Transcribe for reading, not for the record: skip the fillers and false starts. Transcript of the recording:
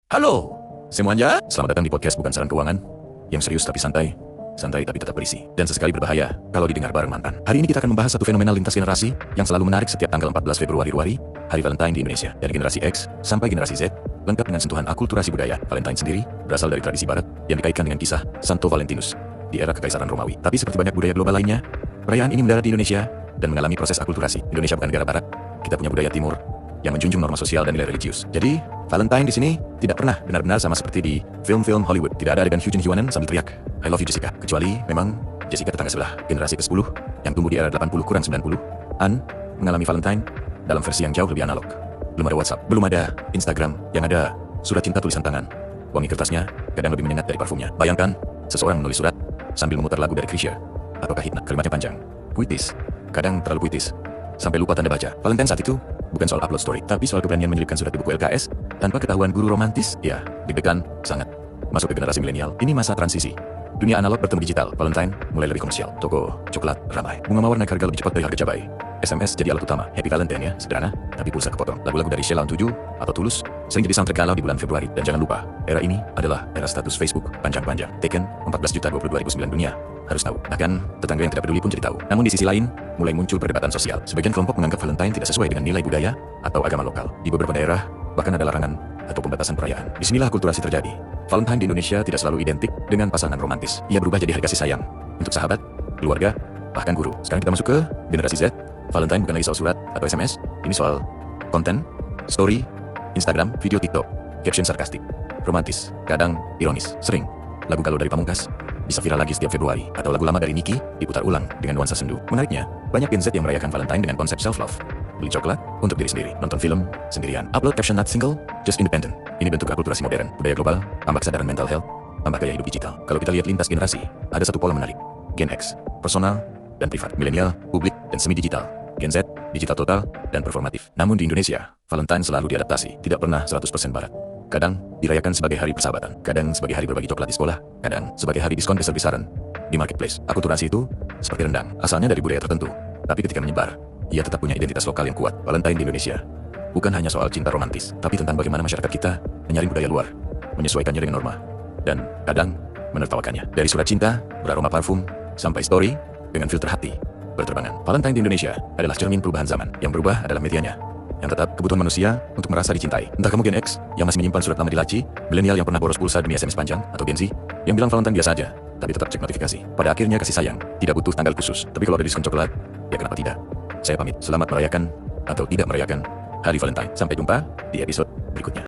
Halo semuanya, selamat datang di podcast Bukan Saran Keuangan, yang serius tapi santai, santai tapi tetap berisi, dan sesekali berbahaya kalau didengar bareng mantan. Hari ini kita akan membahas satu fenomena lintas generasi yang selalu menarik setiap tanggal 14 Februari, Hari Valentine di Indonesia. Dari generasi X sampai generasi Z, lengkap dengan sentuhan akulturasi budaya. Valentine sendiri berasal dari tradisi barat yang dikaitkan dengan kisah Santo Valentinus di era Kekaisaran Romawi. Tapi seperti banyak budaya global lainnya, perayaan ini mendarat di Indonesia dan mengalami proses akulturasi. Indonesia bukan negara barat, kita punya budaya timur yang menjunjung norma sosial dan nilai religius. Jadi, Valentine di sini tidak pernah benar-benar sama seperti di film-film Hollywood. Tidak ada adegan Hugh Jackman sambil teriak, I love you Jessica. Kecuali memang Jessica tetangga sebelah, generasi ke-10 yang tumbuh di era 80 kurang 90. Anne mengalami Valentine dalam versi yang jauh lebih analog. Belum ada WhatsApp, belum ada Instagram, yang ada surat cinta tulisan tangan. Wangi kertasnya kadang lebih menyengat dari parfumnya. Bayangkan, seseorang menulis surat sambil memutar lagu dari Chrisye ataukah Hidna. Kalimatnya panjang, puitis, kadang terlalu puitis, sampai lupa tanda baca. Valentine saat itu bukan soal upload story, tapi soal keberanian menyelipkan surat di buku LKS tanpa ketahuan guru romantis. Ya, deg-degan sangat. Masuk ke generasi milenial, ini masa transisi. Dunia analog bertemu digital, Valentine mulai lebih komersial. Toko coklat ramai, bunga mawar naik harga lebih cepat dari harga cabai. SMS jadi alat utama. Happy Valentine ya, sederhana, tapi pulsa kepotong. Lagu-lagu dari Sheila On 7 atau Tulus sering jadi soundtrack galau di bulan Februari. Dan jangan lupa, era ini adalah era status Facebook panjang-panjang. Taken 14.022.009 dunia harus tahu. Bahkan tetangga yang tidak peduli pun jadi tahu. Namun di sisi lain, mulai muncul perdebatan sosial. Sebagian kelompok menganggap Valentine tidak sesuai dengan nilai budaya atau agama lokal. Di beberapa daerah, bahkan ada larangan atau pembatasan perayaan. Disinilah akulturasi terjadi. Valentine di Indonesia tidak selalu identik dengan pasangan romantis. Ia berubah jadi hari kasih sayang untuk sahabat, keluarga, bahkan guru. Sekarang kita masuk ke generasi Z. Valentine bukan lagi soal surat atau SMS. Ini soal konten, story, Instagram, video TikTok, caption sarkastik, romantis, kadang ironis. Sering, lagu galau dari Pamungkas bisa viral lagi setiap Februari, atau lagu lama dari Niki diputar ulang dengan nuansa sendu. Menariknya, banyak Gen Z yang merayakan Valentine dengan konsep self-love. Beli coklat untuk diri sendiri, nonton film sendirian, upload caption not single, just independent. Ini bentuk akulturasi modern, budaya global, tambah kesadaran mental health, tambah gaya hidup digital. Kalau kita lihat lintas generasi, ada satu pola menarik. Gen X, personal dan privat. Milenial, publik dan semi-digital. Gen Z, digital total dan performatif. Namun di Indonesia, Valentine selalu diadaptasi, tidak pernah 100% barat. Kadang dirayakan sebagai hari persahabatan, kadang sebagai hari berbagi coklat di sekolah, kadang sebagai hari diskon besar-besaran di marketplace. Akulturasi itu seperti rendang, asalnya dari budaya tertentu, tapi ketika menyebar, ia tetap punya identitas lokal yang kuat. Valentine di Indonesia bukan hanya soal cinta romantis, tapi tentang bagaimana masyarakat kita menyaring budaya luar, menyesuaikannya dengan norma, dan kadang menertawakannya. Dari surat cinta beraroma parfum sampai story dengan filter hati berterbangan. Valentine di Indonesia adalah cermin perubahan zaman. Yang berubah adalah medianya, yang tetap kebutuhan manusia untuk merasa dicintai. Entah kamu Gen X yang masih menyimpan surat lama di laci, milenial yang pernah boros pulsa demi SMS panjang, atau Gen Z yang bilang Valentine biasa aja, tapi tetap cek notifikasi. Pada akhirnya kasih sayang tidak butuh tanggal khusus, tapi kalau ada diskon coklat, ya kenapa tidak? Saya pamit. Selamat merayakan atau tidak merayakan Hari Valentine. Sampai jumpa di episode berikutnya.